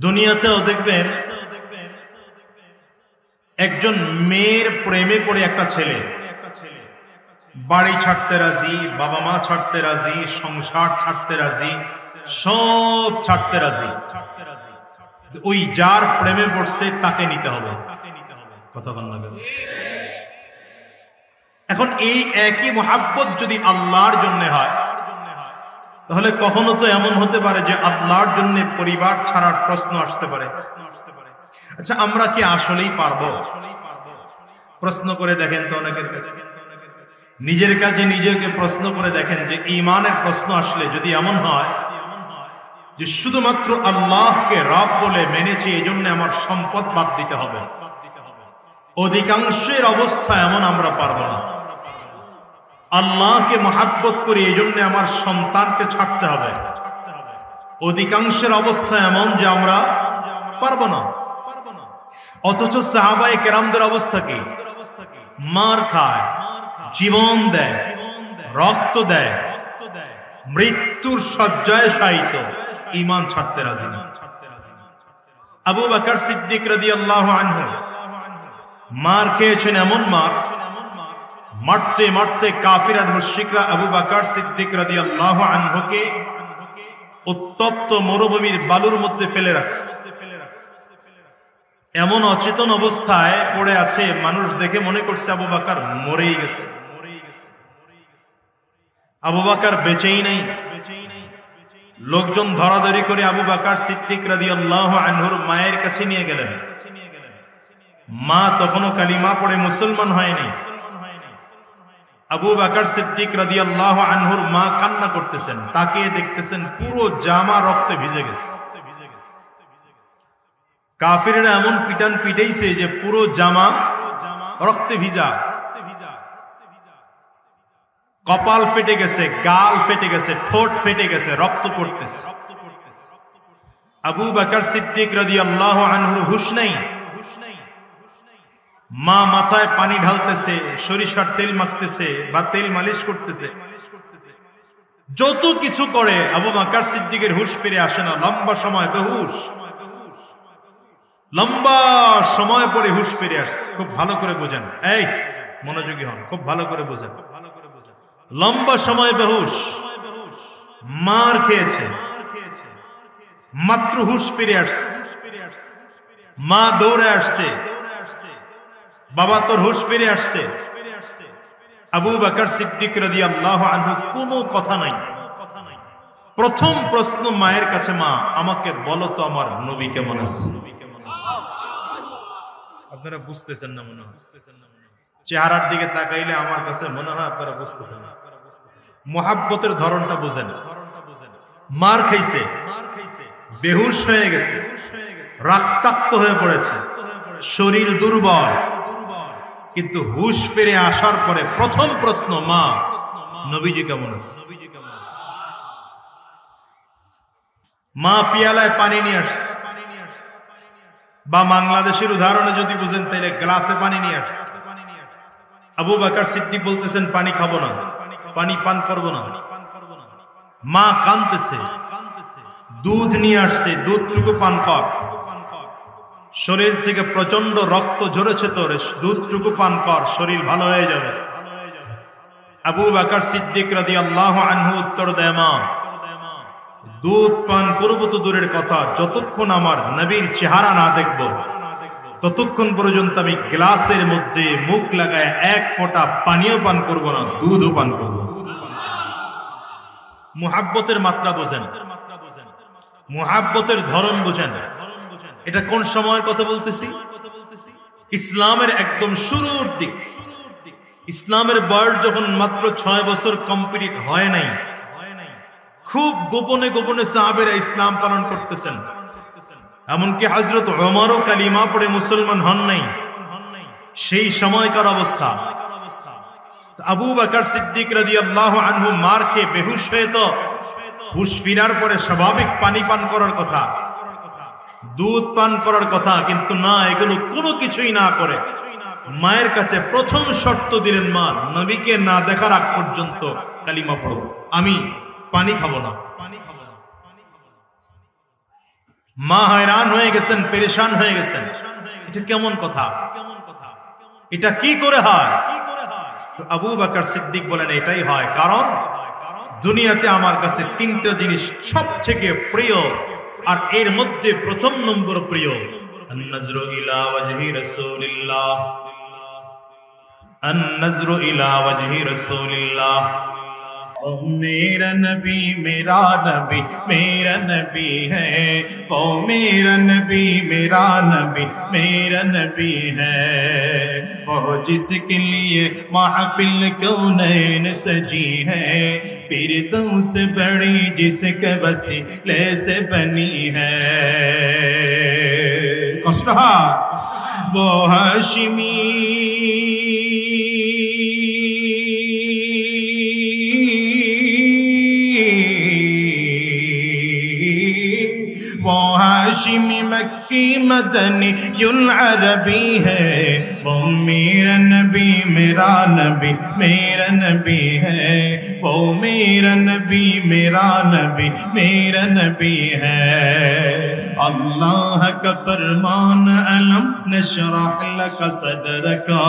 দুনিয়াতেও দেখবেন একজন মেয়ের প্রেমে পড়ে একটা ছেলে বাড়ি ছাড়তে রাজি, বাবা মা ছাড়তে রাজি, সংসার ছাড়তে রাজি, সব ছাড়তে রাজি। ওই যার প্রেমে পড়ছে তাকে নিতে হবে। কথা বল না। এখন এই একই মোহাব্বত যদি আল্লাহর জন্য হয়, তাহলে কখনো তো এমন হতে পারে যে আল্লাহর জন্য পরিবার ছাড়ার প্রশ্ন আসতে পারে। আচ্ছা, আমরা কি আসলেই পারবো? প্রশ্ন করে দেখেন তো অনেকের কাছে, নিজের কাছে নিজেকে প্রশ্ন করে দেখেন যে ঈমানের প্রশ্ন আসলে যদি এমন হয় যে শুধুমাত্র আল্লাহকে রব বলে মেনেছি, এই জন্য আমার সম্পদ বাদ দিতে হবে, অধিকাংশের অবস্থা এমন আমরা পারবো না। আল্লাহকে মহাব্বত করি, এই জন্য আমার সন্তানকে ছাড়তে হবে, অধিকাংশের অবস্থা এমন যে আমরা পারবো না। অথচ সাহাবায়ে কেরামদের অবস্থা কি? মার খায়, জীবন দেয়, রক্ত দেয়, মৃত্যুর শয্যায় শায়িত, ঈমান ছাড়তে রাজি না। আবু বকর সিদ্দিক রাদিয়াল্লাহু আনহু মার খেয়েছেন, এমন মার, মারতে মারতে কাফির আর মুশরিকরা আবু বকর সিদ্দিক রাদিয়াল্লাহু আনহুকে উত্তপ্ত মরুভূমির বালুর মধ্যে ফেলে রাখছে। এমন অচেতন অবস্থায় পড়ে আছে, মানুষ দেখে মনে করছে আবু বকর মরেই গেছে, আবু বকর বেঁচেই নেই। লোকজন ধরাধরি করে আবু বকর সিদ্দিক রাদিয়াল্লাহু আনহুর মায়ের কাছে নিয়ে গেলেন। মা তখনও কালিমা পড়ে মুসলমান হয়নি। আবু বকর সিদ্দিক রাদিয়াল্লাহু আনহুর মা কান্না করতেছেন, তাকিয়ে দেখতেছেন পুরো জামা রক্তে ভিজে গেছে। কাফিররা এমন পিটান পিটাইছে যে পুরো জামা রক্তে ভিজা, কপাল ফেটে গেছে, গাল ফেটে গেছে, ঠোঁট ফেটে গেছে, রক্ত পড়তেছে। আবু বকর সিদ্দিক রাদিয়াল্লাহু আনহুর হুঁশ নেই। মা মাথায় পানি ঢালতেছে, সরিষার তেল মাখতেছে বা তেল মালিশ করতেছে, যত কিছু করে আবু বকর সিদ্দিকের হুঁশ ফিরে আসে না। লম্বা সময় বেহুশ, লম্বা সময় পরে হুঁশ ফিরে আসছে। খুব ভালো করে বোঝেন, এই মনোযোগী হন, খুব ভালো করে বোঝেন। লম্বা সময় বেহুশ, মার খেয়েছে, মাত্র হুঁশ ফিরে আসছে। মা দৌড়ে আসছে, বাবা তোর হুঁশ ফিরে আসছে। আবু বকর সিদ্দিক রাদিয়াল্লাহু আনহু কোনো কথা নাই। প্রথম প্রশ্ন মায়ের কাছে, মা আমাকে বলো তো আমার নবী কেমন আছে? আপনারা বুঝতেছেন না মনে হয়, চেহারার দিকে তাকাইলে আমার কাছে মনে হয় আপনারা বুঝতেছেন না। মুহাব্বতের ধরনটা বুঝেন। মার খাইছে, বেহুশ হয়ে গেছে, রক্তাক্ত হয়ে পড়েছে, শরীর দুর্বল, কিন্তু হুঁশ ফিরে আসার পরে প্রথম প্রশ্ন, মা নবীজি কেমন আছে? মা পিয়ালায় পানি নিয়ে আসছে, বা বাংলাদেশের উদাহরণে যদি বুঝেন তাহলে গ্লাসে পানি নিয়ে আসছে। আবু বকর সিদ্দিক বলতেছেন পানি খাবো না, পানি পান করবো না। মা কাঁদতেছে, দুধ নিয়ে আসছে, দুধটুকু পান কর, শরীর থেকে প্রচন্ড রক্ত ঝরেছে, তোর দুধটুকু পান কর, শরীর ভালো হয়ে যাবে। আবু বকর সিদ্দিক রাদিয়াল্লাহু আনহু উত্তর দেয়, মা দুধ পান করবো তো দূরের কথা, যতক্ষণ আমার নবীর চেহারা না দেখবো ততক্ষণ পর্যন্ত আমি গ্লাসের মধ্যে মুখ লাগায় এক ফোঁটা পানিও পান করবো না, দুধও পান করবো। মুহাব্বতের মাত্রা বোঝেন, মুহাব্বতের ধরন বোঝেন। এটা কোন সময়ের কথা বলতেছি? ইসলামের একদম শুরুর দিক। ইসলামের বয়স যখন মাত্র 6 বছর কমপ্লিট হয় নাই, খুব গোপনে গোপনে সাহাবেরা ইসলাম পালন করতেছেন। এমনকি হযরত ওমরও কালিমা পড়ে মুসলমান হন নাই, সেই সময়কার অবস্থা। আবু বকর সিদ্দিক রাদিয়াল্লাহু আনহু মার খেয়ে বেহুশ হয়ে তো হুঁশ ফিরার পরে স্বাভাবিক পানি পান করার কথা, দুধ পান করার কথা, কিন্তু না, এগুলো কোনো কিছুই না করে মায়ের কাছে প্রথম শর্ত দিলেন, মা নবীকে না দেখার আগ পর্যন্ত কালিমা পড়ো, আমি পানি খাবো না। মা হয়রান হয়ে গেছেন, পেরেশান হয়ে গেছেন। এটা কেমন কথা? এটা কি করে হয়? তো আবু বকর সিদ্দিক বলেন এটাই হয় কারণ দুনিয়াতে আমার কাছে তিনটা জিনিস সবথেকে প্রিয়, আর এর মধ্যে প্রথম নম্বর প্রিয় আন-নাজরু ইলা ওয়াজহি রাসূলিল্লাহ, আন-নাজরু ইলা ওয়াজহি রাসূলিল্লাহ। ओ मेरा नबी मेरा नबी मेरा नबी है, ओ मेरा नबी मेरा नबी मेरा नबी है, वो जिसके लिए महफिल कौनैन सजी है, फिरदौस बड़ी जिसके वसीले से बनी है। कष्ट वो हाशिमी वो हाशिमी मक्की मदनी युल अरबी है, वो मेरा नबी मेरा नबी मेरा नबी है, वो मेरा नबी मेरा नबी मेरा नबी है। अल्लाह का फरमान अलम नशरह लक सदरका,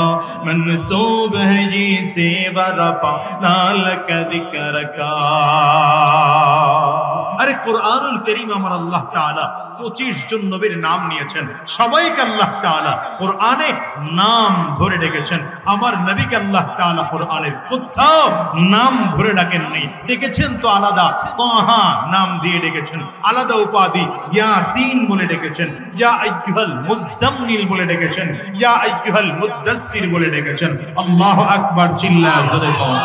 मनसूब है ये से वरफअना लक जिक्रका। अरे कुरानुल करीम আমার আল্লাহ তাআলা 25 জন নবীর নাম নিয়েছেন, সবাইকে আল্লাহ তাআলা কোরআনে নাম ধরে ডেকেছেন। আমার নবীকে আল্লাহ তাআলা কোরআনের কোথাও নাম ধরে ডাকেন নাই, ডেকেছেন তো আলাদা, তাহা নাম দিয়ে ডেকেছেন, আলাদা উপাধি ইয়াসিন বলে ডেকেছেন, ইয়া আইয়ুহাল মুজাম্মিল বলে ডেকেছেন, ইয়া আইয়ুহাল মুদ্দাসসির বলে ডেকেছেন। আল্লাহু আকবার, চিল্লায়ে জোরে বল।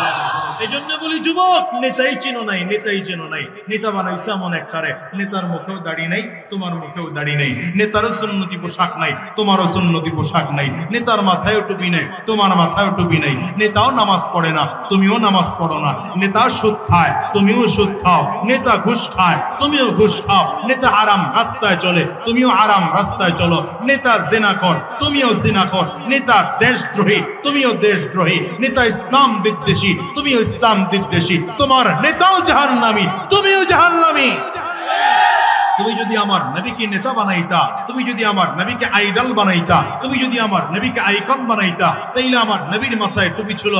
এই জন্য বলি যুবক, নেতাই চিনো নাই, নেতাই চিনো নাই। নেতা বানাইছে এমন একটারে, নেতার মুখেও দাড়ি নাই, তোমার মুখেও দাড়ি নাই। নেতারও সুন্নতি পোশাক নাই, তোমারও সুন্নতি পোশাক নাই। নেতার মাথায়ও টুপি নাই, তোমার মাথায়ও টুপি নাই। নেতাও নামাজ পড়ে না, তুমিও নামাজ পড়ো না। নেতা সুদ খায়, তুমিও সুদ খাও। নেতা ঘুষ খায়, তুমিও ঘুষ খাও। নেতা আরাম রাস্তায় চলে, তুমিও আরাম রাস্তায় চলো। নেতা জিনাখোর, তুমিও জিনাখোর। নেতা দেশদ্রোহী, তুমিও দেশদ্রোহী। নেতা ইসলাম বিদ্বেষী, তুমিও ইসলাম বিদ্বেষী। তোমার নেতাও জাহান্নামী, তুমিও জাহান্নামী। তুমি যদি আমার নবীকে নেতা বানাইতা, তুমি যদি আমার নবীকে আইডল বানাইতা, তুমি যদি আমার নবীকে আইকন বানাইতা, তাইলে আমার নবীর মাথায় টুপি ছিল।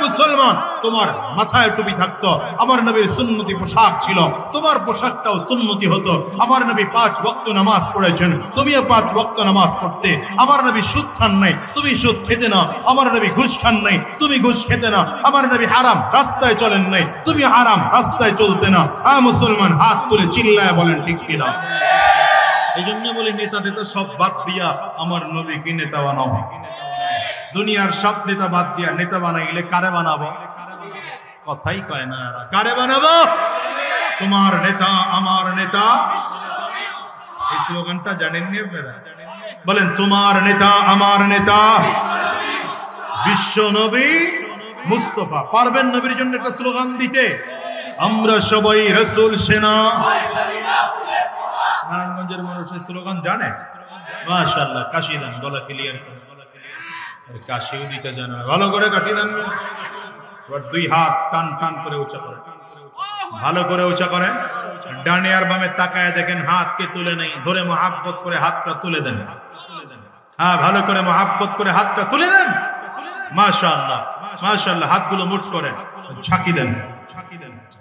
মুসলমান, তোমার মাথায় টুপি থাকতো। আমার নবীর সুন্নতি পোশাক ছিল, তোমার পোশাকটাও সুন্নতি হতো। আমার নবী 5 ওয়াক্ত নামাজ পড়েছেন, তুমিও 5 ওয়াক্ত নামাজ পড়তে। আমার নবী সুদ খান নাই, তুমি সুদ খেতে না। আমার নবী ঘুষ খান নাই, তুমি ঘুষ খেতে না। আমার নবী হারাম রাস্তায় চলেন নাই, তুমি হারাম রাস্তায় চলতে না। মুসলমান, হাত তুলে চিল্লায় বলেন ঠিক কিনা? এই জন্য বলি নেতা নেতা সব বাদ দিয়া আমার নবীকে নেতা বানাও। দুনিয়ার সব নেতা বাদ দিয়া নেতা বানাইলে কারে বানাবো? কথাই কয় না, কারে বানাবো? তোমার নেতা আমার নেতা। এই স্লোগানটা জানেননি আপনারা? বলেন, তোমার নেতা আমার নেতা বিশ্ব নবী মুস্তাফা। পারবেন নবীর জন্য একটা স্লোগান দিতে? আমরা সবাই রাসূল সেনা। নারায়ণগঞ্জের মানুষ এই স্লোগান জানে? মাশাআল্লাহ, কাশি দেন, গলা ক্লিয়ার করে। কাশিও দিতে জানে, ভালো করে কাশি দেন। দুই হাত টান টান করে উঁচা করেন, ভালো করে উঁচা করেন। ডানে আর বামে তাকায় দেখেন, হাতকে তুলে নেই, ধরে মহাব্বত করে হাতটা তুলে দেন। হ্যাঁ, ভালো করে মহাব্বত করে হাতটা তুলে দেন। মাশাআল্লাহ, মাশাআল্লাহ। হাতগুলো মুঠ করেন, ঝাঁকি দেন,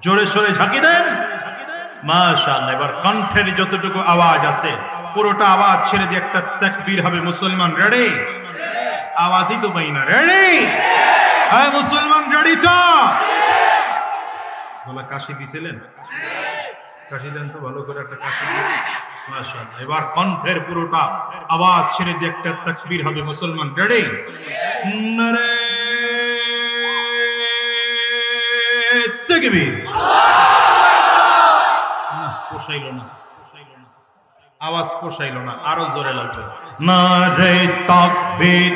জোরে সোরে ঝাঁকি দেন। মাশাআল্লাহ। এবার কণ্ঠের যতটুকু আওয়াজ আছে পুরোটা আওয়াজ ছেড়ে দিয়ে একটা তাকবীর হবে। মুসলমান রেডি? আওয়াজই তো পাই না। রেডি? হ্যাঁ মুসলমান, রেডি তো? বলা কাশি দিছিলেন? কাশি দেন তো, ভালো করে একটা কাশি দেন। মাশাআল্লাহ। এবার কণ্ঠের পুরোটা আওয়াজ ছেড়ে দিয়ে একটা তাকবীর হবে। মুসলমান রেডি? নারে তাকবীর। পোষাইল না, আওয়াজ পোষাইল না, আরো জোরে লাগবে। নারে তাকবীর।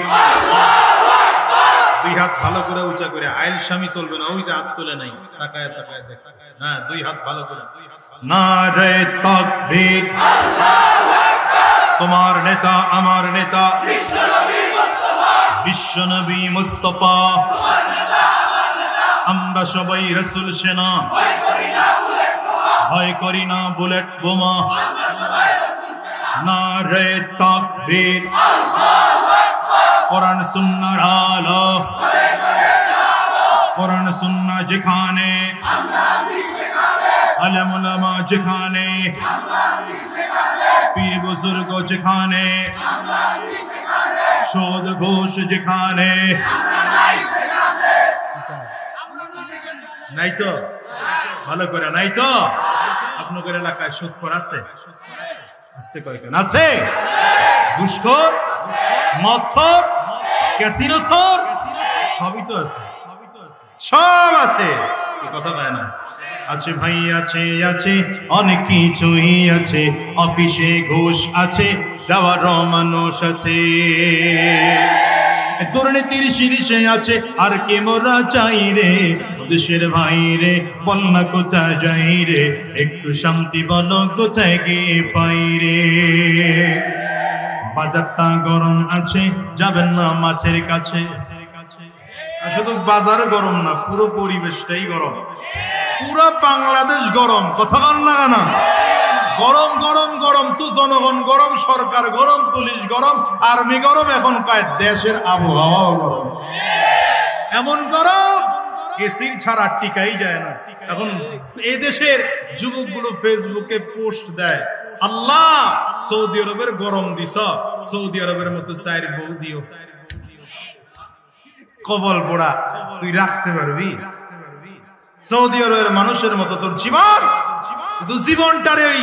দুই হাত ভালো করে উঁচা করে, আইল স্বামী চলবে না, ওই যে হাত তুলে নাই, তাকায় তাকায় দেখতেছে। হ্যাঁ, দুই হাত ভালো করে। নারে তাকবীর। তোমার নেতা আমার নেতা বিশ্ব নবী মুস্তাফা। আমরা সবাই রাসূল সেনা, ভয় করি না বুলেট বোমা। নারে তাকবীর, কোরআন সুন্নাহর আলো, কোরআন সুন্নাহ যেখানে, আলেম ওলামা যেখানে, পীর বুজুর্গ যেখানে, সুদ ঘুষ যেখানে, নাই তো? ভালো করে নাই তো? আপনাদের এলাকায় সুদখোর আছে? আসতে কয়েকজন আছে? ঘুষখোর, মদখোর, ক্যাসিনোখোর, সবই তো আছে, সব আছে। কথা বলে না? আছে ভাই, আছে আছে অনেক কিছুই আছে, অফিসে ঘুষ আছে, দেওয়ার মানুষ আছে, দুর্নীতির শীর্ষে আছে, আর কে মোরা চাই রে, দেশের ভাই রে, বল না কোথায় যাই রে, একটু শান্তি বলো কোথায় গিয়ে পাই রে। বাজারটা গরম আছে, যাবেন না মাছের কাছে। শুধু বাজার গরম না, পুরো পরিবেশটাই গরম, পুরো বাংলাদেশ গরম। কথা বল না কেন? গরম গরম গরম তো জনগণ গরম, সরকার গরম, পুলিশ গরম, আর্মি গরম, এখন কয় দেশের আবহাওয়া গরম, এমন গরম এসির ছাড়া টিকাই যায় না। এখন এই দেশের যুবকগুলো ফেসবুকে পোস্ট দেয়, আল্লাহ সৌদি আরবের গরম দিছ, সৌদি আরবের মতো চায়ের বউ দিও। কবল পোড়া, তুই রাখতে পারবি? সৌদি আরবের মানুষের মতো তোর জীবন, তুই জীবনটারে ওই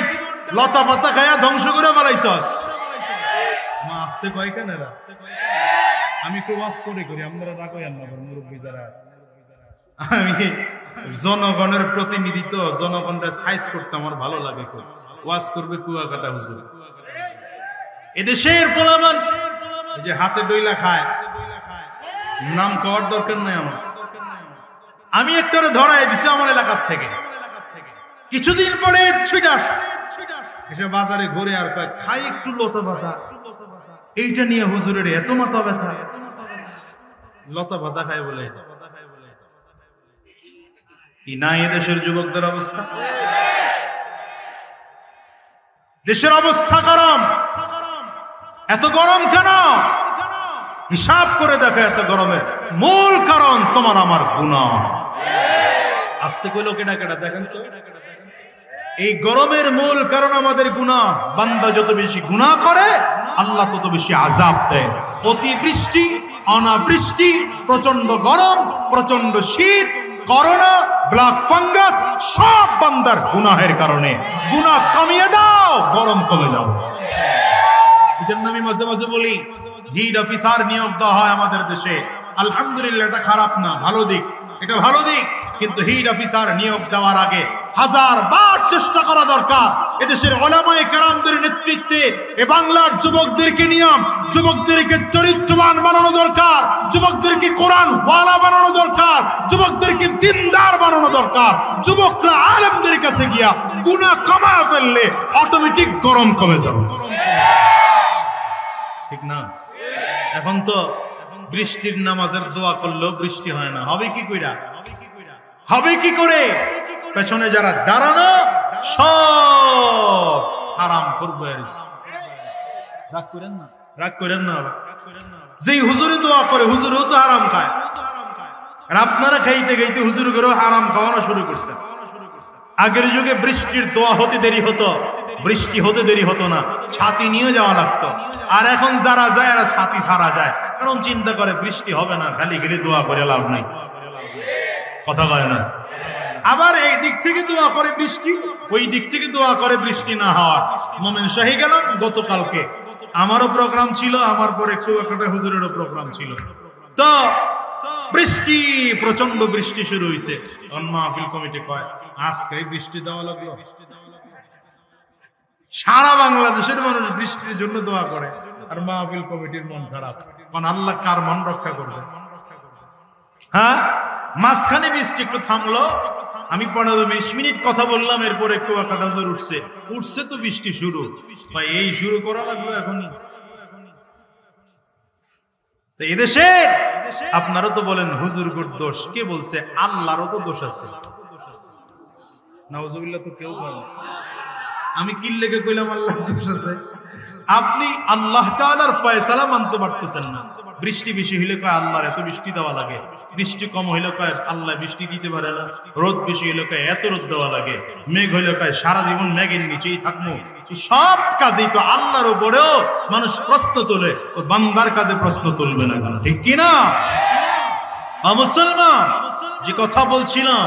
লতা পাতা খায়া ধ্বংস করে ফেলাইছস। মা আসতে কয় কেন? আমি একটু ওয়াজ করে করি, আপনারা রাখো মুরব্বী যারা আছে। আমি জনগণের প্রতিনিধি তো, জনগণরা সাইজ করতে আমার ভালো লাগে। ওয়াজ করবে কুয়াকাটা হুজুর। এদেশের পোলামান যে হাতে ডইলা খায়, নাম কওয়ার দরকার নাই আমার। আমি একটারে ধরাই দিছি আমার এলাকার থেকে, কিছুদিন পরে ছুটে আসছে, এসে বাজারে ঘুরে আর কয় খাই একটু লতা পাতা, এইটা নিয়ে হুজুরের এত মাথা ব্যথা। লতা পাতা খায় বলে কি না এদেশের যুবকদের অবস্থা? দেশের অবস্থা গরম। এত গরম কেন? হিসাব করে দেখো, এত গরমের মূল কারণ তোমার আমার গুনাহ। আস্তে কইলো কেডা কেডা দেখেন তো। এই গরমের মূল কারণ আমাদের গুনাহ। বান্দা যত বেশি গুনাহ করে, আল্লাহ তত বেশি আযাব দেয়। অতিবৃষ্টি, অনাবৃষ্টি, প্রচন্ড গরম, প্রচন্ড শীত, করোনা, ব্ল্যাক ফাঙ্গাস, সব বান্দার গুনাহের কারণে। গুনাহ কমিয়ে দাও, গরম কমে যাবে। এজন্য আমি মাঝে মাঝে বলি, হিট অফিসার নিয়োগ দেওয়া হয় আমাদের দেশে, আলহামদুলিল্লাহ, এটা খারাপ না, ভালো দিক, এটা ভালো দিক। কিন্তু হিট অফিসার নিয়োগ দেওয়ার আগে 1000 বার চেষ্টা করা দরকার। এদেশের উলামায়ে কেরামদের নেতৃত্বে এ বাংলার যুবকদেরকে নিয়ে, যুবকদেরকে চরিত্রবান বানানো দরকার, যুবকদেরকে কোরআন ওয়ালা বানানো দরকার, যুবকদেরকে দিনদার বানানো দরকার। যুবকরা আলেমদের কাছে গিয়া গুনাহ কমায় ফেললে অটোমেটিক গরম কমে যাবে, ঠিক না? এখন তো বৃষ্টির নামাজের দোয়া করলেও বৃষ্টি হয় না। হবে কি কইরা? হবে কি করে? পেছনে যারা দাঁড়ানো সব হারাম করবে। রাগ করেন না, রাগ করেন না। যেই হুজুরে দোয়া করে, হুজুরেও তো হারাম খায়। আর আপনারা খাইতে খাইতে হুজুরদেরও হারাম খাওয়ানো শুরু করছে। আগের যুগে বৃষ্টির দোয়া হতে দেরি হতো, বৃষ্টি হতে দেরি হতো না, ছাতি নিয়ে যাওয়া লাগতো। আর এখন যারা যায় এরা ছাতি ছাড়া যায়, কারণ চিন্তা করে বৃষ্টি হবে না, খালি খালি দোয়া করে লাভ নাই। কথা কয় না? আবার এই দিক থেকে দোয়া করে বৃষ্টি, ওই দিক থেকে দোয়া করে বৃষ্টি না হওয়ার। মোমেন শাহী গেলাম গতকালকে, আমারও প্রোগ্রাম ছিল, আমার পরে কুয়াকাটা হুজুরেরও প্রোগ্রাম ছিল। তো বৃষ্টি, প্রচন্ড বৃষ্টি শুরু হয়েছে। মাহফিল কমিটি কয় আজকে বৃষ্টি দেওয়া লাগলো। সারা বাংলাদেশের মানুষ বৃষ্টির জন্য দোয়া করে, আর মাহফিল কমিটির মন খারাপ। কারণ আল্লাহ কার মন রক্ষা করবে? হ্যাঁ, মাঝখানে বৃষ্টি একটু থামলো, আমি 15-20 মিনিট কথা বললাম, এরপরে কুয়াকাটা হুজুর উঠছে তো বৃষ্টি শুরু। ভাই এই শুরু করা লাগলো এখনই। তো এদেশের আপনারা তো বলেন হুজুরগুর দোষ, কে বলছে? আল্লাহরও তো দোষ আছে। নাউজুবিল্লাহ, তো কেউ বলে। আমি কি লেগে কইলাম আল্লাহর দোষ আছে? আপনি আল্লাহ তাআলার ফয়সালা মানতে পারতেছেন না। বৃষ্টি বেশি হইলে কয় আল্লাহর এত বৃষ্টি দেওয়া লাগে, বৃষ্টি কম হইলে কয় আল্লাহ বৃষ্টি দিতে পারে না, রোদ বেশি হইলে কয় এত রোদ দেওয়া লাগে, মেঘ হইলে কয় সারা জীবন মেঘের নিচেই থাকবো। সব কাজেই তো আল্লাহর উপরেও মানুষ প্রশ্ন তোলে, তো বান্দার কাজে প্রশ্ন তুলবে না, ঠিক কিনা? মুসলমান, যে কথা বলছিলাম,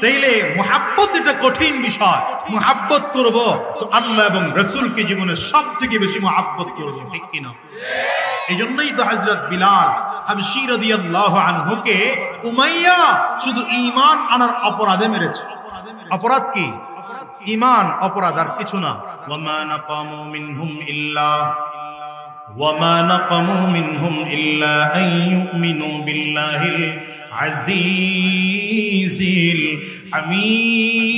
তাইলে মুহাব্বত এটা কঠিন বিষয়। মুহাব্বত করব তো আল্লাহ এবং রাসূলকে জীবনে সবথেকে বেশি মুহাব্বত করব, ঠিক কিনা? এইজন্যই তো হযরত বিলাল হাবশী রাদিয়াল্লাহু আনহুকে উমাইয়া শুধু ঈমান আনার অপরাধে মেরেছে। অপরাধ কি? ঈমান অপরাধ, আর কিছু না। ওয়ামা নাকামু মিনহুম ইল্লা আন ইউমিনু বিল্লাহিল আজিজিল হামিদ।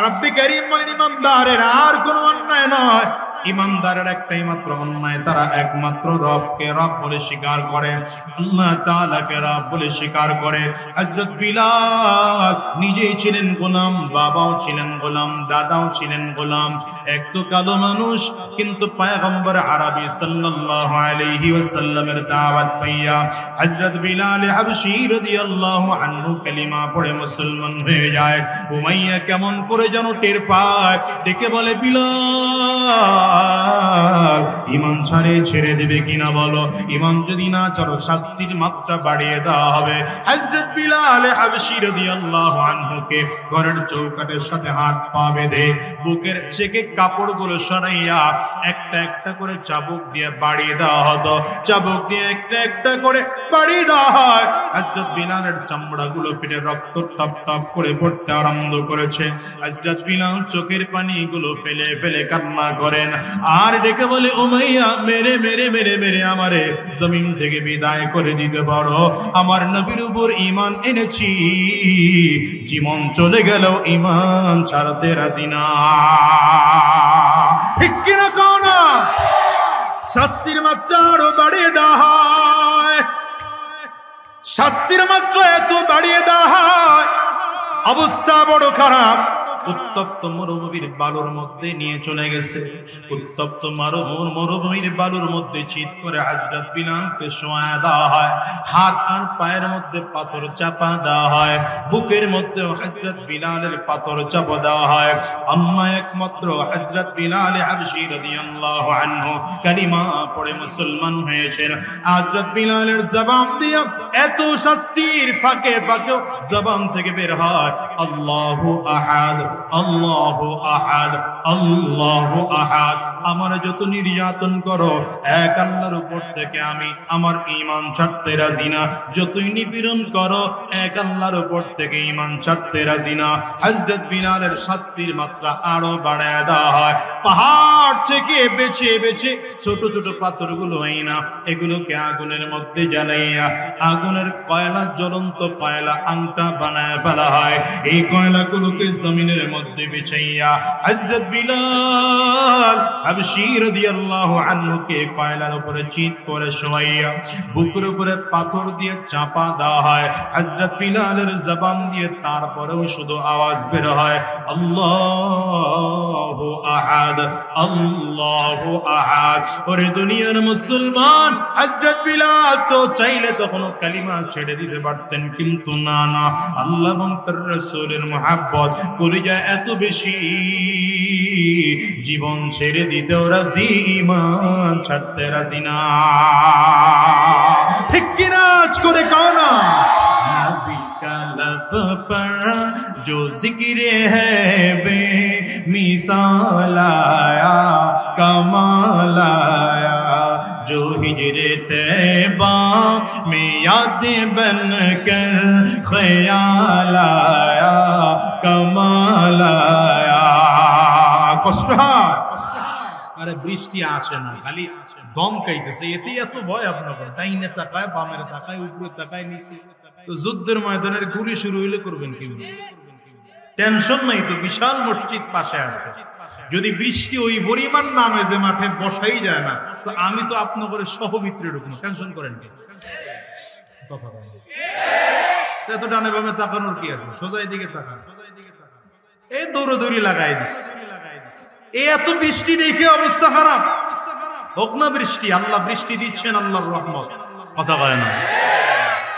রব্বি কারীম বলেন, ইমানদারের আর কোনো অন্যায় নয়, ইমানদারের একটাই মাত্র অন্যায়, তারা একমাত্র রবকে রব বলে স্বীকার করে, আল্লাহ তাআলাকে রব বলে স্বীকার করে। হযরত বিলাল নিজেই ছিলেন গোলাম, বাবাও ছিলেন গোলাম, দাদাও ছিলেন গোলাম, এক তো কালো মানুষ, কিন্তু পয়গম্বর আরবি সাল্লাল্লাহু আলাইহি ওয়াসাল্লামের দাওয়াত পাইয়া হযরত বিলাল হাবশী রাদিয়াল্লাহু আনহু কালিমা পড়ে মুসলমান হয়ে যায়। উমাইয়া কেমন করে যেন টের পায়, ডেকে বলে, বিলাল ঈমান ছেড়ে দেবে কিনা বলো, ঈমান যদি না ছাড়ো শাস্তির মাত্রা বাড়িয়ে দেওয়া হবে। হযরত বিলাল হাবশী রাদিয়াল্লাহু আনহুকে ঘরের চৌকাঠের সাথে হাত পা বেঁধে বুকের চেকে কাপড়গুলো সরাইয়া একটা একটা করে চাবুক দিয়ে বাড়িয়ে দেওয়া হতো, চাবুক দিয়ে একটা একটা করে বাড়িয়ে দেওয়া হয়। হযরত বিলালের চামড়াগুলো ফেটে রক্ত টপ টপ করে পড়তে আরম্ভ করেছে। হযরত বিলাল চোখের পানিগুলো ফেলে ফেলে কান্না করেন, আর ডেকে বলে, উমাইয়া মেরে মেরে মেরে মেরে আমারে জমিন থেকে বিদায় করে দিতে পারো, আমার নবীর উপর ঈমান এনেছি, জীবন চলে গেল ঈমান ছাড়তে রাজি না, ঠিক কিনা কও না? শাস্তির মাত্রা আরো বাড়িয়ে দেওয়া হয়, শাস্তির মাত্রা এত বাড়িয়ে দেওয়া হয়, অবস্থা বড় খারাপ। উত্তপ্ত মরুভূমির বালুর মধ্যে নিয়ে চলে গেছে, উত্তপ্ত মরুভূমির বালুর মধ্যে চিৎ করে হযরত বিলালকে শোয়া দেওয়া হয়, হাত আর পায়ের মধ্যে পাথর চাপা দেওয়া হয়, বুকের মধ্যে হযরত বিলালের পাথর চাপা দেওয়া হয়। আল্লাহ একমাত্র হযরত বিলাল হাবশী রাদিয়াল্লাহু আনহু কালিমা পড়ে মুসলমান হয়েছেন। হযরত বিলালের জবান দিয়ে এত শাস্তির ফাঁকে ফাঁকেও জবান থেকে বের হয়, আল্লাহু আহাদ, আল্লাহু আহাদ, আল্লাহু আহাদ। আমার যত নির্যাতন করো, এক আল্লাহর উপর থেকে আমি আমার ঈমান ছাড়তে রাজি না, যতই নিপীড়ন করো, এক আল্লাহর উপর থেকে ঈমান ছাড়তে রাজি না। হযরত বিলালের শাস্তির মাত্রা আরো বাড়ায় দেওয়া হয়, পাহাড় থেকে বেছে বেছে ছোট ছোট পাথরগুলো আইনা এগুলোকে আগুনের মধ্যে জ্বালাইয়া আগুনের কয়লা, জ্বলন্ত কয়লা আংটা বানায় ফেলা হয়। এই কয়লাগুলোকে জমিনের মধ্যে বিছাইয়া হযরত বিলাল হাবশী রাদিয়াল্লাহু আনহুকে কয়লার উপরে চিৎ করে শোয়াইয়া বুকের উপরে পাথর দিয়ে চাপা দেওয়া হয়। হযরত বিলালের জবান দিয়ে তারপরেও শুধু আওয়াজ বের হয়, আল্লাহু আহাদ, আল্লাহু আহাদ। ওরে দুনিয়ার মুসলমান, হযরত বিলাল তো চাইলে তখন কালিমা ছেড়ে দিতে পারতেন, কিন্তু না না, আল্লাহ এবং তার রাসূলের মুহাব্বত কলিজা এত বেশি, জীবন ছেড়ে দিতেও রাজি, ঈমান ছাড়তে রাজি না, ঠিক কিনা? আজ করে কাও না। নবী কা लब पर जो जिक्र है बेमिसाल आया, कमाल आया, जो हिजरे तैबा में याद बन कर ख्याल आया, कमाल आया। কষ্ট হয়, আরে বৃষ্টি আসে না, খালি দম খাইতেছে, এতে এত ভয় আপনার? ডাইনে তাকায়, বামের তাকায়, উপরে তাকায়, নিচে। তো যুদ্ধের ময়দানের গুলি শুরু হইলে করবেন কি? টেনশন নাই তো, বিশাল মসজিদ পাশে আছে, যদি বৃষ্টি ওই পরিমাণ নামে যে মাঠে বসাই যায় না, তো আমি তো আপনার সহমিত্রে ঢুকবো, টেনশন করেন কি? এত ডানে বামে তাকানোর কি আছে, সোজাই দিকে তাকান। এই দৌড়াদৌড়ি লাগাই দিস। এই এত বৃষ্টি দেখে অবস্থা খারাপ। হোক না বৃষ্টি, আল্লাহ বৃষ্টি দিচ্ছেন, আল্লাহর রহমত। কথা কয় না?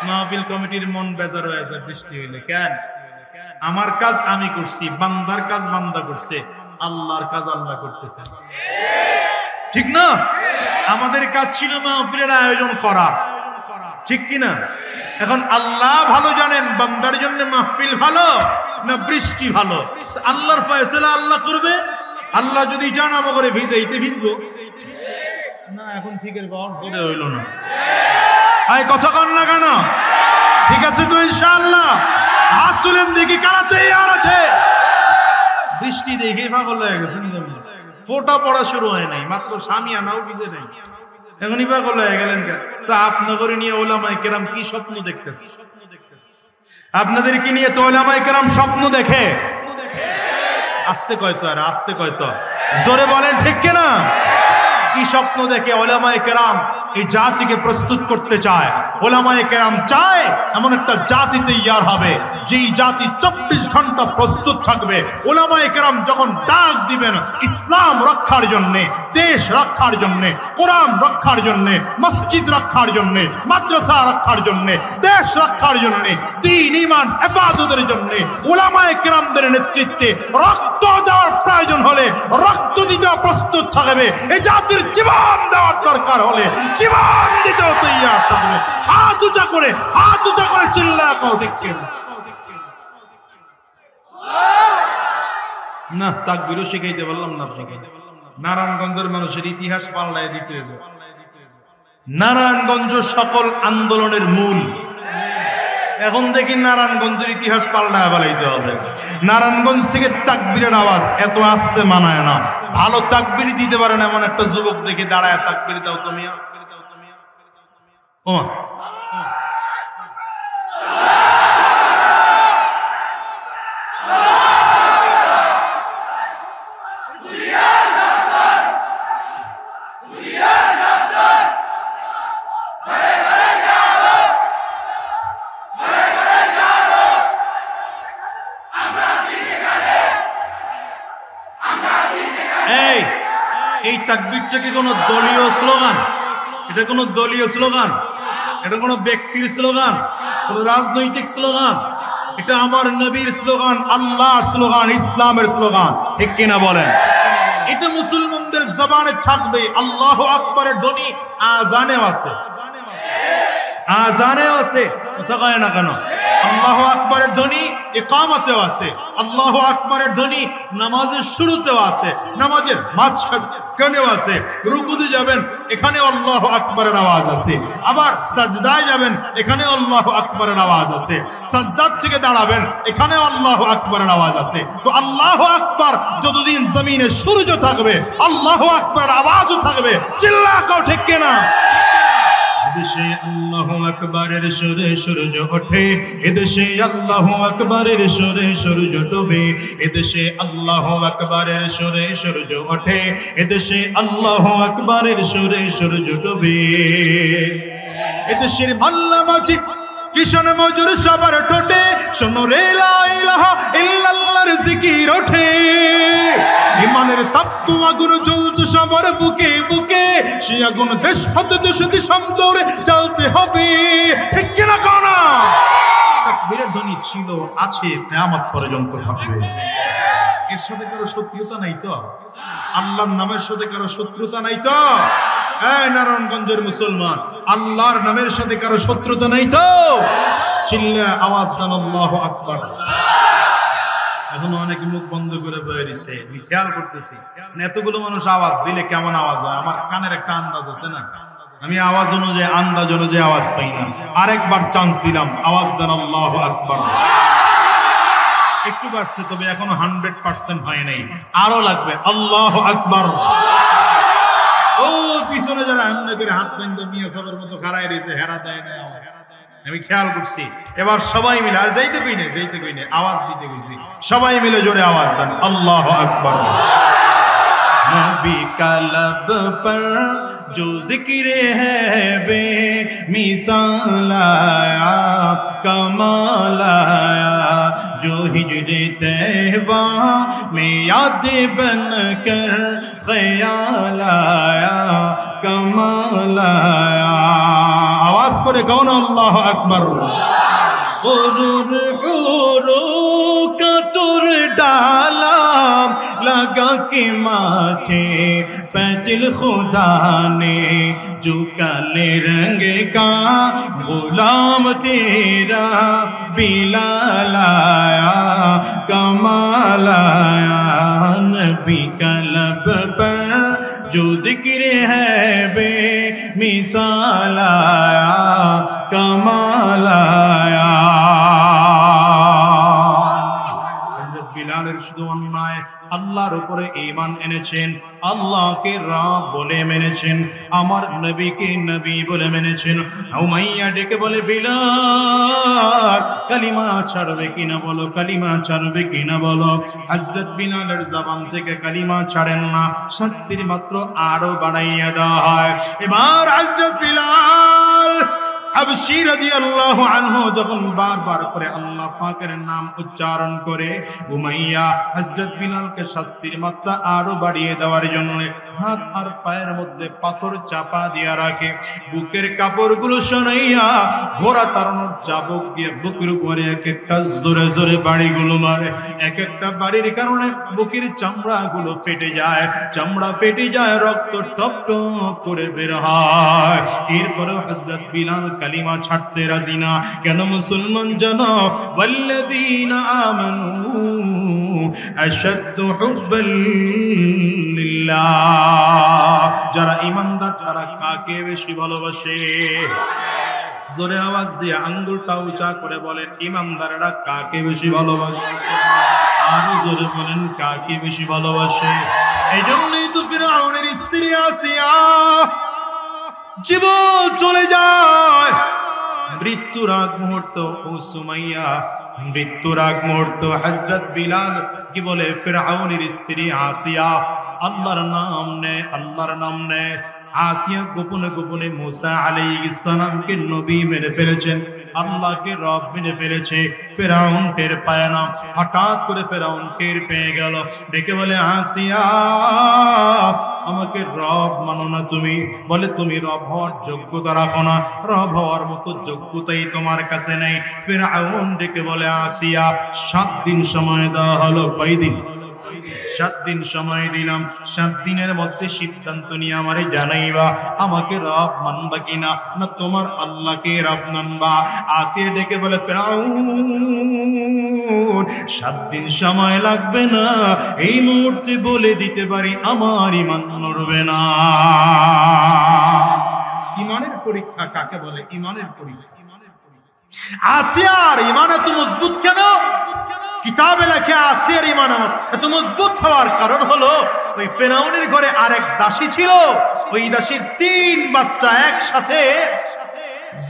মাহফিল কমিটির মন বেজার হয়ে যায় বৃষ্টি হইলে। কেন? আমার কাজ আমি করছি, বান্দার কাজ বান্দা করছে, আল্লাহর কাজ আল্লাহ করতেছে, ঠিক না? আমাদের কাজ ছিল মাহফিলের আয়োজন করা, ঠিক কিনা? এখন আল্লাহ ভালো জানেন বান্দার জন্য মাহফিল ভালো না বৃষ্টি ভালো। আল্লাহর ফয়সালা আল্লাহ করবে। আল্লাহ যদি জানাবো করে ভিজাইতে ভিজবো না। এখন ঠিকের বাউন্ড করে হইল না। আয় কথা কন না কেন? ঠিক আছে তো ইনশাআল্লাহ? হাত তুলেন দেখি কারা তৈয়ার আছে। বৃষ্টি দেখে পাগল হয়ে গেছে। ফোঁটা পড়া শুরু হয় নাই, মাত্র সামিয়ানাও ভিজে নাই, এখনই পাগল হয়ে গেলেন। তা আপনাদের নিয়ে ওলামায়ে কেরাম কি স্বপ্ন দেখতেছে? আপনাদেরকে নিয়ে তো ওলামায়ে কেরাম স্বপ্ন দেখে। আস্তে কয়তো, আর আস্তে কয়তো, জোরে বলেন ঠিক কিনা? কি স্বপ্ন দেখে? ওলামায়ে কেরাম এই জাতিকে প্রস্তুত করতে চায়। ওলামায়ে কেরাম চায় এমন একটা জাতি তৈয়ার হবে যেই জাতি 24 ঘন্টা প্রস্তুত থাকবে। ওলামায়ে কেরাম যখন ডাক দিবেন ইসলাম রক্ষার জন্য, দেশ রক্ষার জন্য, কোরআন রক্ষার জন্য, মসজিদ রক্ষার জন্য, মাদ্রাসা রক্ষার জন্য, দেশ রক্ষার জন্য, দ্বীন ঈমান হেফাজতের জন্য ওলামায়ে কেরামদের নেতৃত্বে রক্ত দেওয়ার প্রয়োজন হলে রক্ত দিতে প্রস্তুত থাকবে। এই জাতির জীবন দেওয়ার দরকার হলে জীবন দিতেও তৈয়ার থাকবে। হাত উঁচা করে চিল্লা কাও ঠিক না? তাকবীরও শিখাইতে পারলাম না। নারায়ণগঞ্জের মানুষের ইতিহাস পাল্টায় দিতে হবে। নারায়ণগঞ্জ সকল আন্দোলনের মূল। এখন দেখি নারায়ণগঞ্জের ইতিহাস পাল্টায় পালাইতে হবে। নারায়ণগঞ্জ থেকে তাকবীরের আওয়াজ এত আস্তে মানায় না। ভালো তাকবীর দিতে পারেন এমন একটা যুবক দেখে দাঁড়ায় তাকবীর দাও তুমি। ও এই তাকবীরটা কি কোনো দলীয় স্লোগান? এটা কোনো দলীয় স্লোগান? এটা কোনো ব্যক্তির স্লোগান? কোনো রাজনৈতিক স্লোগান? এটা আমার নবীর স্লোগান, আল্লাহর স্লোগান, ইসলামের স্লোগান, ঠিক কিনা বলেন? এটা মুসলমানদের জবানে থাকবে। আল্লাহু আকবারের ধ্বনি আযানেও আছে, আযানেও আছে। কথা কয় না কেন? আল্লাহু আকবারের ধ্বনি ইকামতেও আছে, আল্লাহু আকবারের ধ্বনি নামাজের শুরুতেও আছে, নামাজের মাঝখানেও আছে। রুকুতে যাবেন এখানে আল্লাহু আকবারের আওয়াজ আছে, আবার সাজদায় যাবেন এখানে আল্লাহু আকবারের আওয়াজ আছে, সাজদার থেকে দাঁড়াবেন এখানে আল্লাহু আকবারের আওয়াজ আছে। তো আল্লাহু আকবার যতদিন জমিনে সূর্য থাকবে আল্লাহু আকবারের আওয়াজও থাকবে। চিল্লা কাও ঠিক কিনা? এদেশে আল্লাহু আকবারের সুরে সূর্য ওঠে, এদেশে আল্লাহু আকবারের সুরে সূর্য ডুবে, এদেশে আল্লাহু আকবারের সুরে সূর্য ওঠে, এদেশে আল্লাহু আকবারের সুরে সূর্য ডুবে। এদেশের মাল্লা মাঝি কিশোর মজুর সবার ঠোঁটে শোনো রে লা ইলাহা ইল্লাল্লাহর জিকির ওঠে। ইমানের তাপ্ত আগুন জ্বলছে সবার বুকে বুকে, সেই আগুন দেশ হতে দেশ দেশান্তরে জ্বালতে হবে, ঠিক কিনা কানা? তাকবীরের ধ্বনি ছিল, আছে, কিয়ামত পর্যন্ত থাকবে। এর সাথে কারো শত্রুতা নাই তো? আল্লাহর নামের সাথে কারো শত্রুতা নাই তো? এই নারায়ণগঞ্জের মুসলমান, আল্লাহর নামের সাথে কারো শত্রুতা নাই তো? চিল্লা আওয়াজ দেন আল্লাহু আকবার। এখন অনেকে মুখ বন্ধ করে বেরিয়েছে, আমি খেয়াল করতেছি এতগুলো মানুষ আওয়াজ দিলে কেমন আওয়াজ হয়। আমার কানের একটা আন্দাজ আছে না, আমি আওয়াজ অনুযায়ী আন্দাজ অনুযায়ী আওয়াজ পাই না। আরেকবার চান্স দিলাম, আওয়াজ দেন আল্লাহু আকবার। একটু বাড়ছে, তবে এখনো 100% হয় নাই, আরো লাগবে। আল্লাহু আকবার। ও পিছনে যারা এমনি করে হাত বাঁধা মিয়া সাহেবের মতো খাড়ায় রয়েছে, হেরা দেয় না আওয়াজ, আমি খেয়াল করছি। এবার সবাই মিলে, আর যাইতে কই নেই, আওয়াজ দিতে কইছি, সবাই মিলে জোরে আওয়াজ দেন আল্লাহু আকবার। नबी का लब पर जो जिक्र है बेमिसाल आया कमाल आया जो हिजरे तैबा में याद बन कर ख्याल आया कमाल आया आवाज करे कौन अल्लाह अकबर का तुर डाला लगा के माथे पैतिल खुदा ने जो काले रंग का गुलाम तेरा बिलाल आया कमाल आया नबी का लब पर जो जिक्र है बेमिसाल आया कमाल आया বিলালের শুধু অন্যায় আল্লাহর উপরে ঈমান এনেছেন আল্লাহকে রব বলে মেনেছেন আমার নবীকে নবী বলে মেনেছেন উমাইয়া ডেকে বলে বিলাল কালিমা ছাড়বে কিনা বলো কালিমা ছাড়বে কিনা বলো হযরত বিলালের জবান থেকে কালিমা ছাড়েন না শাস্তির মাত্র আরো বাড়াইয়া দেওয়া হয় এবার হযরত বিলাল হাবশী রাদিয়াল্লাহু আনহু যখন বারবার করে আল্লাহ পাকের নাম উচ্চারণ করে উমাইয়া হযরত বিলালকে শাস্তির মাত্রা আরো বাড়িয়ে দেওয়ার জন্য হাত আর পায়ের মধ্যে পাথর চাপা দিয়ে রাখে বুকের কাপড়গুলো সরাইয়া ঘোড়া তাড়ানোর চাবুক দিয়ে বুকের উপরে এক একটা জোরে জোরে বাড়িগুলো মারে এক একটা বাড়ির কারণে বুকের চামড়াগুলো ফেটে যায় চামড়া ফেটে যায় রক্ত টপ টপ করে বের হয় এরপরে হযরত বিলাল কালিমা ছাড়তে রাজি না কেন মুসলমান জানো ওয়াল্লাযীনা আমানু আশাদ্দু হুব্বান লিল্লাহ যারা ঈমানদার তারা কাকে বেশি ভালোবাসে জোরে আওয়াজ দিয়ে আঙ্গুলটা উঁচা করে বলেন ঈমানদাররা কাকে বেশি ভালোবাসে আরো জোরে বলেন কাকে বেশি ভালোবাসে এইজন্যই তো ফিরআউনের স্ত্রী আসিয়া জীবন চলে যায় মৃত্যুর আগ মুহূর্ত ও সুমাইয়া মৃত্যুর আগ মুহূর্ত হযরত বিলাল কি বলে ফিরআউনের স্ত্রী আসিয়া আল্লাহর নাম নেয় আসিয়া গোপনে গোপনে মুসা আলাইহিস সালামকে নবী মেনে ফেলেছেন আল্লাহকে রব মেনে ফেলেছে ফিরআউন টের পায় না হঠাৎ করে ফিরআউন টের পেয়ে গেল ডেকে বলে আসিয়া আমাকে রব মানো না তুমি বলে তুমি রব হওয়ার যোগ্যতা রাখো না রব হওয়ার মতো যোগ্যতাই তোমার কাছে নেই ফিরআউন ডেকে বলে আসিয়া 7 দিন সময় দেওয়া হলো কয় দিন 7 দিন সময় দিলাম 7 দিনের মধ্যে সিদ্ধান্ত নিয়ে আমারে জানাইবা আমাকে রব মানবা কিনা না তোমার আল্লাহকে রব মানবা আসিয়া ডেকে বলে ফিরআউন 7 দিন সময় লাগবে না এই মুহূর্তে বলে দিতে পারি আমার ঈমান নড়বে না ঈমানের পরীক্ষা কাকে বলে ঈমানের পরীক্ষা আসিয়ার ঈমান এত মজবুত কেন কিতাবে লেখা আসিয়ার ঈমান এত মজবুত হওয়ার কারণ হলো ওই ফিরআউনের ঘরে আরেক দাসী ছিল ওই দাসীর 3 বাচ্চা একসাথে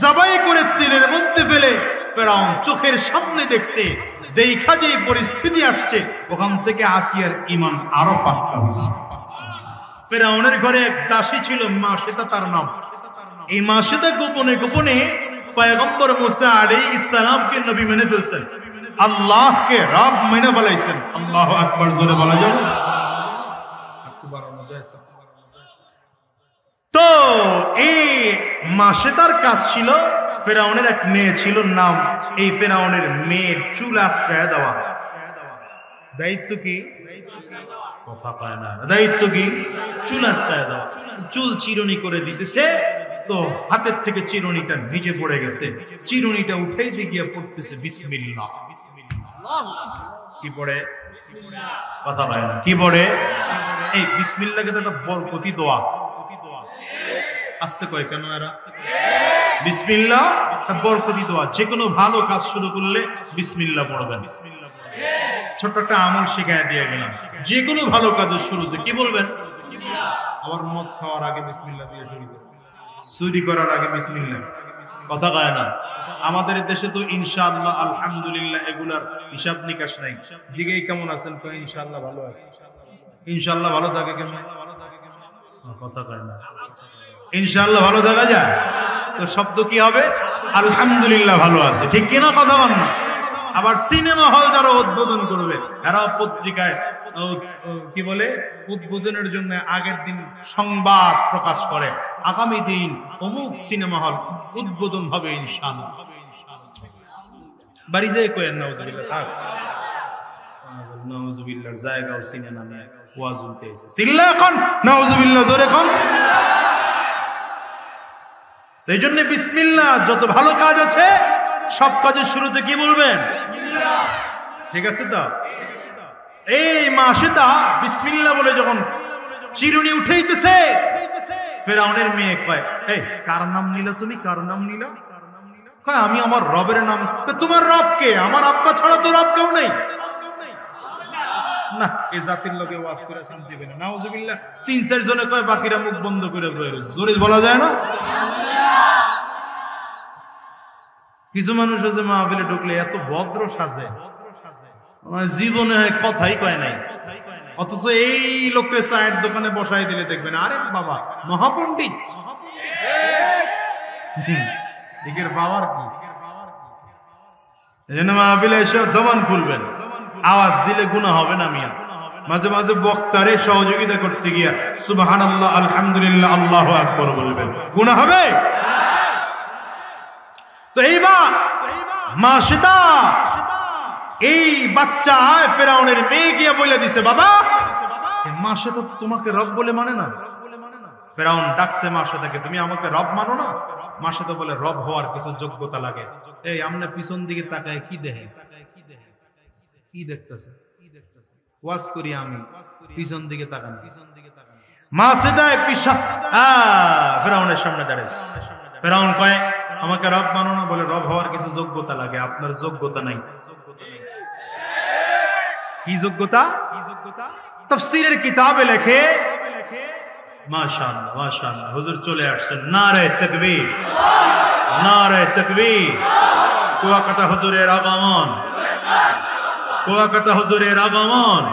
জবাই করে তেলের মধ্যে ফেলে ফিরআউন চোখের সামনে দেখছে দেখা যে পরিস্থিতি আসছে ওখান থেকে আসিয়ার ঈমান আরো পাক্কা হয়েছে ফিরআউনের ঘরে এক দাসী ছিল মাশিতা তার নাম এই মাশিতা গোপনে গোপনে পয়গম্বর মুসা আলাইহিস সালামকে নবী মেনে ফেলছেন আল্লাহকে রব মেনে ফেলাইছেন আল্লাহু আকবার জোরে বলা যাবে তো এই মাশিতার কাজ ছিল ফিরআউনের এক মেয়ে ছিল নাম এই ফিরআউনের মেয়ের চুল আশ্রয় দেওয়া দায়িত্ব কি কথা পায় না দায়িত্ব কি চুল আশ্রয় দেওয়া চুল চিরুনি করে দিতেছে তো হাতের থেকে চিরুনিটা ভিজে পড়ে গেছে চিরুনিটা উঠাইতে গিয়ে পড়তেছে বিসমিল্লাহ কি পড়ে কথা পায় না কি পড়ে এই বিসমিল্লাহকে তো একটা বরকতি দোয়া আস্তে কয় কেন আর আস্তে বিসমিল্লাহ বরকতি দোয়া যে কোনো ভালো কাজ শুরু করলে বিসমিল্লাহ পড়বেন ছোট্ট একটা আমল শিখায় দিয়ে গেলাম যে কোনো ভালো কাজের শুরুতে কি বলবেন আবার মদ খাওয়ার আগে বিসমিল্লাহ দিয়ে শুরু করবেন চুরি করার আগে বিসমিল্লাহ কথা কয় না আমাদের দেশে তো ইনশাআল্লাহ আলহামদুলিল্লাহ এগুলার হিসাব নিকাশ নাই জিগেই কেমন আছেন তো ইনশাআল্লাহ ভালো আছি ইনশাআল্লাহ ভালো থাকে কেন? কথা কয় না। ইনশাআল্লাহ ভালো থাকা যায় তো শব্দ কি হবে? আলহামদুলিল্লাহ ভালো আছে, ঠিক কিনা? কথা বল না। আবার সিনেমা হল যারা উদ্বোধন করবে এরাও পত্রিকায় কি বলে উদ্বোধনের জন্য আগের দিন সংবাদ প্রকাশ করে, আগামী দিন অমুক সিনেমা হল উদ্বোধন হবে ইনশাআল্লাহ। বাড়ি যায় কয়েন নাউজুবিল্লাহ, থাক নাউজুবিল্লাহর জায়গাও চিনে না, ওয়াজ উঠতে এসে চিল্লা এখন নাউজুবিল্লাহ জোরে কোন। এই জন্য বিসমিল্লাহ, যত ভালো কাজ আছে সব কাজের শুরুতে কি বলবেন? ঠিক আছে তো? এই মাসেটা বিসমিল্লাহ বলে যখন চিরুনি উঠেইতেছে, ফেরাউনের মেয়ে কয়, এই কার নাম নিলা তুমি? কার নাম নিলা? কয় আমি আমার রবের নাম। তোমার রব কে? আমার আব্বা ছাড়া তো রব কেউ নেই। না, এই জাতির লোকে ওয়াজ করে শান্তি পেলে নাউজুবিল্লাহ। ৩-৪ জনে কয়, বাকিরা মুখ বন্ধ করে জোরে বলা যায় না? কিছু মানুষ আছে মাহফিলে ঢুকলে এত ভদ্র সাজে, জীবনে কথাই কয় নাই, অথচ এই লোককে চায়ের দোকানে বসাই দিলে দেখবেন আরে বাবা মহাপণ্ডিত। এর বাবার কি? এজন্য মাহফিলে এসে জবান খুলবেন, আওয়াজ দিলে গুনাহ হবে না মিয়া। মাঝে মাঝে বক্তারে সহযোগিতা করতে গিয়া সুবহানাল্লাহ আলহামদুলিল্লাহ আল্লাহু আকবার বলবেন, গুনাহ হবে? তো এইবার মাসিদা এই বাচ্চা ফেরাউনের মেয়ে গিয়ে বলে দিছে, বাবা মাসিদা তো তোমাকে রব বলে মানে না। ফেরাউন ডাকছে মাসিদাকে, তুমি আমাকে রব মানো না? মাসিদা বলে, রব হওয়ার কিছু যোগ্যতা লাগে। এই আমনে পিছন দিকে তাকায় কি দেখে? কি দেখতেছে? ওয়াজ করি আমি, পিছন দিকে তাকান। মাসিদা ফেরাউনের সামনে দাঁড়াইছে। ফেরাউন কয়, আমাকে রব মানো না? বলে, রব হওয়ার কিছু যোগ্যতা লাগে, আপনার যোগ্যতা নাই। কি যোগ্যতা? তাফসীরের কিতাবে লেখে, মাশাআল্লাহ মাশাআল্লাহ, হুজুর চলে আসছেন, নারে তাকবীর, নারে তাকবীর। কুয়াকাটা হুজুরের আগমন, কুয়াকাটা হুজুরের আগমন।